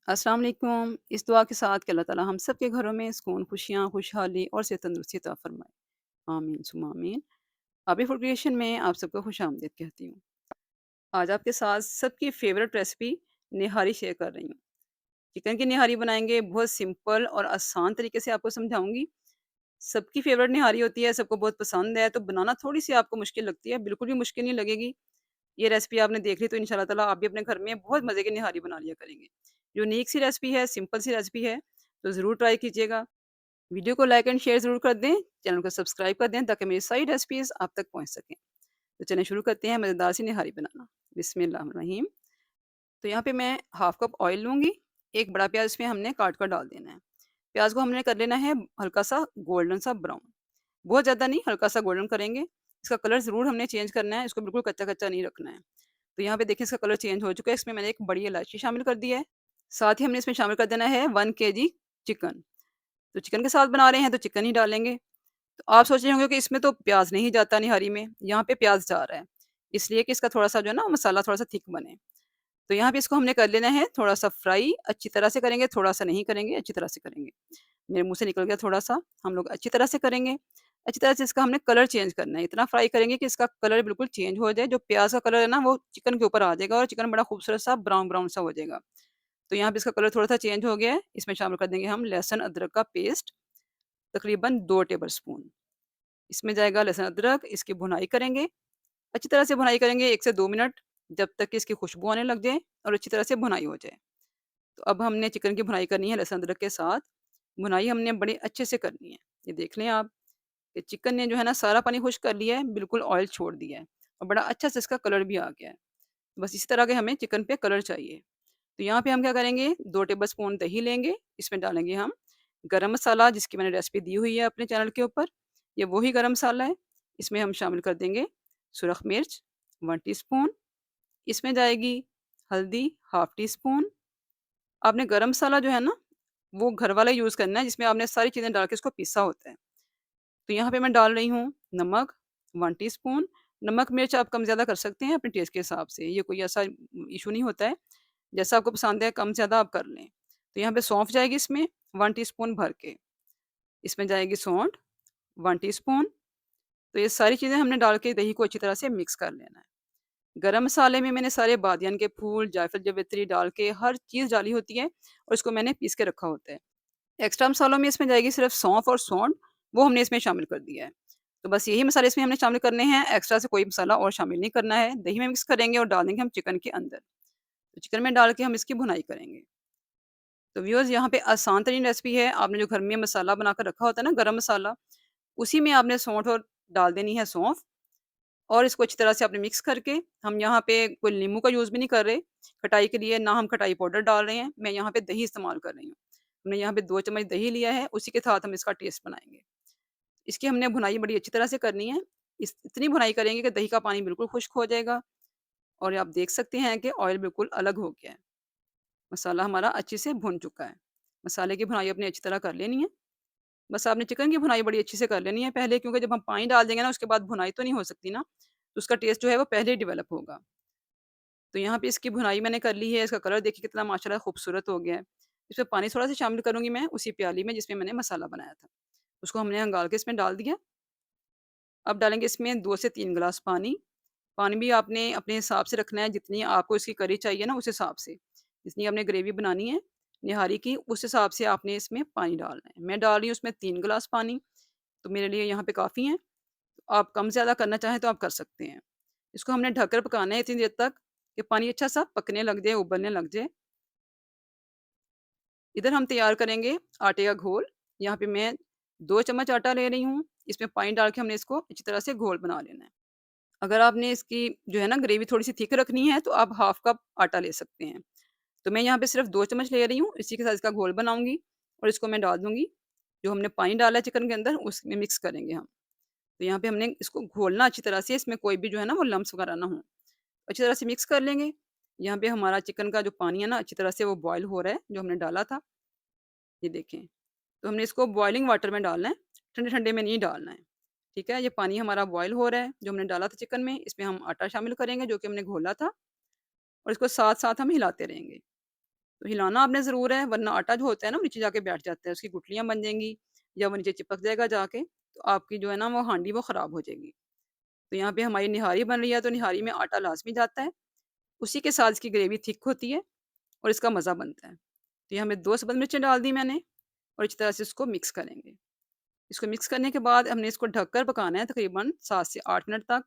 अस्सलाम वालेकुम। इस दुआ के साथ कि अल्लाह ताला हम सब के घरों में सुकून, खुशियाँ, खुशहाली और सेहत तंदुरुस्ती अता फ़रमाए। आमीन सुम्मा आमीन। अभी फूड क्रिएशन में आप सबको खुशामदीद कहती हूँ। आज आपके साथ सबकी फ़ेवरेट रेसिपी निहारी शेयर कर रही हूँ। चिकन की निहारी बनाएँगे, बहुत सिंपल और आसान तरीके से आपको समझाऊँगी। सबकी फ़ेवरेट निहारी होती है, सबको बहुत पसंद है, तो बनाना थोड़ी-सी आपको मुश्किल लगती है, बिल्कुल भी मुश्किल नहीं लगेगी। ये रेसिपी आपने देख ली तो इंशाल्लाह ताला आप भी अपने घर में बहुत मज़े की निहारी बना लिया करेंगे। यूनिक सी रेसिपी है, सिंपल सी रेसिपी है, तो ज़रूर ट्राई कीजिएगा। वीडियो को लाइक एंड शेयर ज़रूर कर दें, चैनल को सब्सक्राइब कर दें ताकि मेरी सारी रेसिपीज़ आप तक पहुँच सकें। तो चलिए शुरू करते हैं मज़ेदार सी निहारी बनाना। बिस्मिल्लाहिर्रहमानिर्रहीम। तो यहाँ पे मैं हाफ कप ऑयल लूँगी, एक बड़ा प्याज़ इसमें हमने काट कर डाल देना है। प्याज़ को हमने कर लेना है हल्का-सा गोल्डन सा ब्राउन, बहुत ज़्यादा नहीं, हल्का-सा गोल्डन करेंगे। इसका कलर ज़रूर हमने चेंज करना है, इसको बिल्कुल कच्चा-कच्चा नहीं रखना है। तो यहाँ पे देखिए इसका कलर चेंज हो चुका है, इसमें मैंने एक बड़ी इलायची शामिल कर दी है। साथ ही हमने इसमें शामिल कर देना है 1 केजी चिकन। तो चिकन के साथ बना रहे हैं तो चिकन ही डालेंगे। तो आप सोच रहे होंगे कि इसमें तो प्याज़ नहीं जाता निहारी में, यहाँ पे प्याज़ जा रहा है। इसलिए कि इसका थोड़ा-सा जो है ना मसाला थोड़ा-सा थिक बने। तो यहाँ पे इसको हमने कर लेना है थोड़ा-सा फ्राई, अच्छी तरह से करेंगे, थोड़ा-सा नहीं करेंगे, अच्छी तरह से करेंगे। मेरे मुँह से निकल गया थोड़ा-सा, हम लोग अच्छी तरह से करेंगे। अच्छी तरह से इसका हमने कलर चेंज करना है, इतना फ्राई करेंगे कि इसका कलर बिल्कुल चेंज हो जाए, जो प्याज़ का कलर है ना वो चिकन के ऊपर आ जाएगा और चिकन बड़ा खूबसूरत-सा ब्राउन-ब्राउन सा हो जाएगा। तो यहाँ पे इसका कलर थोड़ा-सा चेंज हो गया है, इसमें शामिल कर देंगे हम लहसुन अदरक का पेस्ट, तकरीबन 2 टेबलस्पून। इसमें जाएगा लहसुन अदरक, इसकी भुनाई करेंगे, अच्छी तरह से भुनाई करेंगे 1 से 2 मिनट, जब तक कि इसकी खुशबू आने लग जाए और अच्छी तरह से भुनाई हो जाए। तो अब हमने चिकन की भुनाई करनी है लहसुन अदरक के साथ, भुनाई हमने बड़ी अच्छे से करनी है। ये देख लें आप कि चिकन ने जो है ना सारा पानी खुश्क कर लिया है, बिल्कुल ऑयल छोड़ दिया है और बड़ा अच्छा से इसका कलर भी आ गया है। बस इसी तरह के हमें चिकन पे कलर चाहिए। तो यहाँ पे हम क्या करेंगे 2 टेबलस्पून दही लेंगे, इसमें डालेंगे हम गरम मसाला जिसकी मैंने रेसिपी दी हुई है अपने चैनल के ऊपर, ये वही गरम मसाला है। इसमें हम शामिल कर देंगे सुरख मिर्च 1 टीस्पून, इसमें जाएगी हल्दी हाफ टी स्पून। आपने गरम मसाला जो है ना, वो घर वाला यूज़ करना है जिसमें आपने सारी चीज़ें डाल के इसको पीसा होता है। तो यहाँ पे मैं डाल रही हूँ नमक 1 टीस्पून। नमक मिर्च आप कम ज़्यादा कर सकते हैं अपने टेस्ट के हिसाब से, ये कोई ऐसा इश्यू नहीं होता है। जैसा आपको पसंद है कम-ज़्यादा आप कर लें। तो यहाँ पे सौंफ जाएगी इसमें 1 टीस्पून भर के। इसमें जाएगी सौंठ 1 टीस्पून। तो ये सारी चीज़ें हमने डाल के दही को अच्छी तरह से मिक्स कर लेना है। गरम मसाले में मैंने सारे बादियान के फूल, जायफल, जावित्री डाल के हर चीज़ डाली होती है और इसको मैंने पीस के रखा होता है। एक्स्ट्रा मसालों में इसमें जाएगी सिर्फ़ सौंफ और सोंठ, वो हमने इसमें शामिल कर दिया है। तो बस यही मसाले इसमें हमने शामिल करने हैं, एक्स्ट्रा से कोई मसाला और शामिल नहीं करना है। दही में मिक्स करेंगे और डाल देंगे हम चिकन के अंदर। तो चिकन में डाल के हम इसकी भुनाई करेंगे। तो व्यूअर्स यहाँ पे आसान तरीन रेसिपी है, आपने जो घर में मसाला बनाकर रखा होता है ना गरम मसाला, उसी में आपने सौंठ और डाल देनी है सौंफ और इसको अच्छी तरह से आपने मिक्स करके हम यहाँ पे कोई नींबू का यूज़ भी नहीं कर रहे, खटाई के लिए ना हम खटाई पाउडर डाल रहे हैं, मैं यहाँ पे दही इस्तेमाल कर रही हूँ। हमने यहाँ पे 2 चम्मच दही लिया है, उसी के साथ हम इसका टेस्ट बनाएँगे। इसकी हमने भुनाई बड़ी अच्छी तरह से करनी है। इस इतनी भुनाई करेंगे कि दही का पानी बिल्कुल खुश्क हो जाएगा और आप देख सकते हैं कि ऑयल बिल्कुल अलग हो गया है। मसाला हमारा अच्छे से भुन चुका है। मसाले की भुनाई अपनी अच्छी तरह कर लेनी है। बस आपने चिकन की भुनाई बड़ी अच्छी से कर लेनी है पहले, क्योंकि जब हम पानी डाल देंगे ना उसके बाद भुनाई तो नहीं हो सकती ना, तो उसका टेस्ट जो है वो पहले ही डेवलप होगा। तो यहाँ पे इसकी भुनाई मैंने कर ली है, इसका कलर देखिए कितना माशाल्लाह खूबसूरत हो गया है। इसमें पानी थोड़ा-सा शामिल करूँगी मैं उसी प्याली में जिसमें मैंने मसाला बनाया था। उसको हमने खंगाल के इसमें डाल दिया। अब डालेंगे इसमें 2 से 3 गिलास पानी। पानी भी आपने अपने हिसाब से रखना है, जितनी आपको इसकी करी चाहिए ना उस हिसाब से। जितनी आपने ग्रेवी बनानी है निहारी की, उस हिसाब से आपने इसमें पानी डालना है। मैं डाल रही हूँ उसमें 3 गिलास पानी, तो मेरे लिए यहाँ पे काफ़ी है। आप कम-ज़्यादा करना चाहें तो आप कर सकते हैं। इसको हमने ढककर पकाना है इतनी देर तक कि पानी अच्छा-सा पकने लग जाए, उबलने लग जाए। इधर हम तैयार करेंगे आटे का घोल। यहाँ पे मैं 2 चम्मच आटा ले रही हूँ। इसमें पानी डाल के हमने इसको अच्छी तरह से घोल बना लेना है। अगर आपने इसकी जो है ना ग्रेवी थोड़ी-सी थिक रखनी है तो आप हाफ कप आटा ले सकते हैं। तो मैं यहाँ पे सिर्फ़ 2 चम्मच ले रही हूँ, इसी के साथ इसका घोल बनाऊँगी और इसको मैं डाल दूँगी। जो हमने पानी डाला है चिकन के अंदर उसमें मिक्स करेंगे हम। तो यहाँ पे हमने इसको घोलना अच्छी तरह से, इसमें कोई भी जो है ना वो लम्प्स वगैरह ना हो। अच्छी तरह से मिक्स कर लेंगे। यहाँ पे हमारा चिकन का जो पानी है ना अच्छी तरह से वो बॉयल हो रहा है, जो हमने डाला था, ये देखें। तो हमने इसको बॉइलिंग वाटर में डालना है, ठंडे-ठंडे में नहीं डालना है। ठीक है? ये पानी हमारा बॉयल हो रहा है, जो हमने डाला था चिकन में, इसमें हम आटा शामिल करेंगे जो कि हमने घोला था और इसको साथ-साथ हम हिलाते रहेंगे। तो हिलाना आपने ज़रूर है, वरना आटा जो होता है ना वो नीचे जाके बैठ जाता है, उसकी गुठलियाँ बन जाएँगी या वो नीचे चिपक जाएगा जाके, तो आपकी जो है ना वो हांडी वो ख़राब हो जाएगी। तो यहाँ पे हमारी निहारी बन रही है, तो निहारी में आटा लाज़मी जाता है, उसी के साथ इसकी ग्रेवी थिक होती है और इसका मज़ा बनता है। तो यहाँ में 2 सब्ज़ मिर्चें डाल दी मैंने और अच्छी तरह से इसको मिक्स करेंगे। इसको मिक्स करने के बाद हमने इसको ढककर पकाना है तकरीबन 7 से 8 मिनट तक।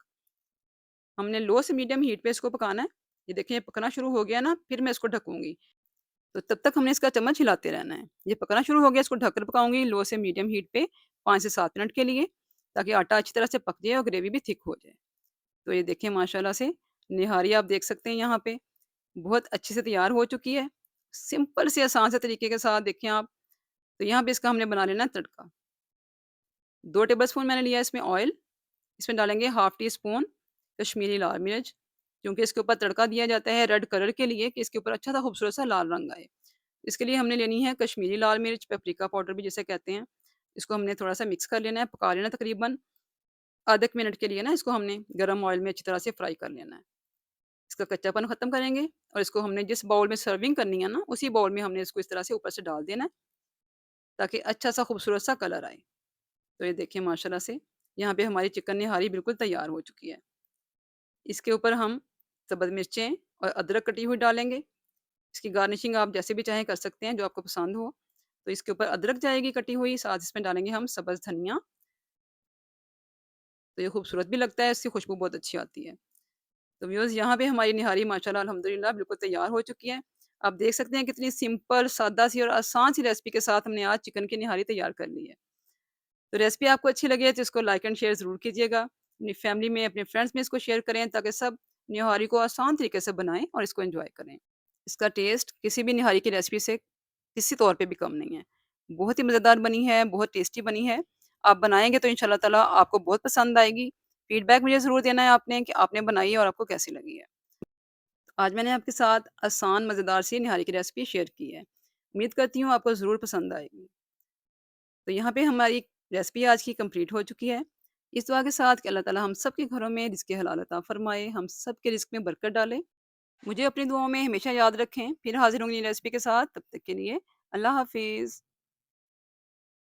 हमने लो से मीडियम हीट पे इसको पकाना है। ये देखिए, ये पकना शुरू हो गया ना, फिर मैं इसको ढकूँगी। तो तब तक हमने इसका चम्मच हिलाते रहना है। ये पकना शुरू हो गया, इसको ढककर पकाऊँगी लो से मीडियम हीट पे 5 से 7 मिनट के लिए, ताकि आटा अच्छी तरह से पक जाए और ग्रेवी भी थिक हो जाए। तो ये देखिए माशाल्लाह से निहारी आप देख सकते हैं यहाँ पे बहुत अच्छे से तैयार हो चुकी है। सिंपल से आसान से तरीके के साथ देखें आप। तो यहाँ पे इसका हमने बना लेना है तड़का। 2 टेबलस्पून मैंने लिया है इसमें ऑयल। इसमें डालेंगे हाफ टी स्पून कश्मीरी लाल मिर्च, क्योंकि इसके ऊपर तड़का दिया जाता है रेड कलर के लिए कि इसके ऊपर अच्छा सा खूबसूरत सा लाल रंग आए। इसके लिए हमने लेनी है कश्मीरी लाल मिर्च, पेपरिका पाउडर भी जिसे कहते हैं। इसको हमने थोड़ा-सा मिक्स कर लेना है, पका लेना है तकरीबन आधे एक मिनट के लिए ना इसको हमने गरम ऑयल में अच्छी तरह से फ्राई कर लेना है। इसका कच्चापन खत्म करेंगे और इसको हमने जिस बाउल में सर्विंग करनी है ना, उसी बाउल में हमने इसको इस तरह से ऊपर से डाल देना है, ताकि अच्छा सा खूबसूरत सा कलर आए। तो ये देखिए माशाल्लाह से यहाँ पे हमारी चिकन निहारी बिल्कुल तैयार हो चुकी है। इसके ऊपर हम सब्ज़ मिर्चें और अदरक कटी हुई डालेंगे। इसकी गार्निशिंग आप जैसे भी चाहें कर सकते हैं, जो आपको पसंद हो। तो इसके ऊपर अदरक जाएगी कटी हुई, साथ इसमें डालेंगे हम सब्ज़ धनिया, तो ये खूबसूरत भी लगता है, इसकी खुशबू बहुत अच्छी आती है। तो व्यूअर्स, यहाँ पे हमारी निहारी माशाल्लाह अल्हम्दुलिल्लाह बिल्कुल तैयार हो चुकी है। आप देख सकते हैं कितनी सिंपल, सादा-सी और आसान-सी रेसिपी के साथ हमने आज चिकन की निहारी तैयार कर ली है। तो रेसिपी आपको अच्छी लगे तो इसको लाइक एंड शेयर ज़रूर कीजिएगा। अपनी फैमिली में, अपने फ्रेंड्स में इसको शेयर करें, ताकि सब निहारी को आसान तरीके से बनाएँ और इसको एन्जॉय करें। इसका टेस्ट किसी भी निहारी की रेसिपी से किसी तौर पे भी कम नहीं है। बहुत ही मज़ेदार बनी है, बहुत टेस्टी बनी है। आप बनाएँगे तो इंशाअल्लाह ताला आपको बहुत पसंद आएगी। फीडबैक मुझे ज़रूर देना है आपने कि आपने बनाई है और आपको कैसी लगी है। आज मैंने आपके साथ आसान मज़ेदार सी निहारी की रेसिपी शेयर की है। उम्मीद करती हूँ आपको ज़रूर पसंद आएगी। तो यहाँ पे हमारी रेसिपी आज की कंप्लीट हो चुकी है। इस दुआ के साथ कि अल्लाह ताला हम सब के घरों में रिज़्क़ हलाल अता फ़रमाए, हम सब के रिज़्क़ में बरकत डाले। मुझे अपनी दुआओं में हमेशा याद रखें। फिर हाज़िर होंगी नई रेसिपी के साथ, तब तक के लिए अल्लाह हाफ़िज़।